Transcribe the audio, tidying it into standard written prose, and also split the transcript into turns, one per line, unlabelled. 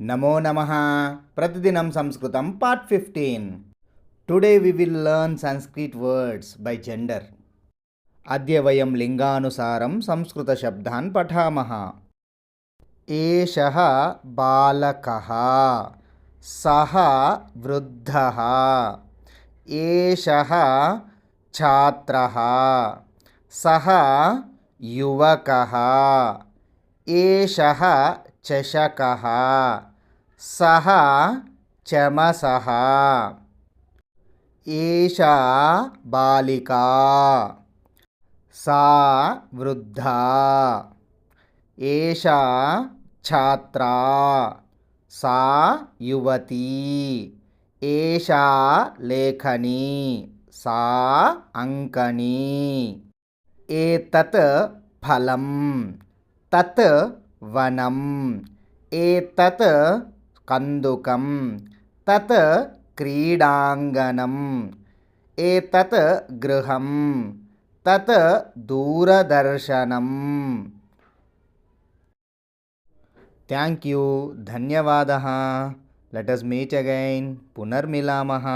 నమో నమః. ప్రతిదినం సంస్కృతం part 15. Today we will learn Sanskrit words by gender. అద్య వయం లింగానుసారం సంస్కృత శబ్దాన్ పఠామః. ఏషః బాలకః, సః వృద్ధః, ఏషః ఛాత్రః, సః యువకః, ఏషః చషకః, సః చమసః, ఏషా బాలికా, సా వృద్ధా, ఏషా ఛాత్రా, సా యువతీ, ఏషా లేఖనీ, సా అంకనీ. ఏతత్ ఫలం, తత్ వనం, ఏతత్ కందుకం, తత్ క్రీడాంగణం, ఏతత్ గృహం, తత్ దూరదర్శనం. Thank you. ధన్యవాదः. Let us meet again. పునర్మిలామः.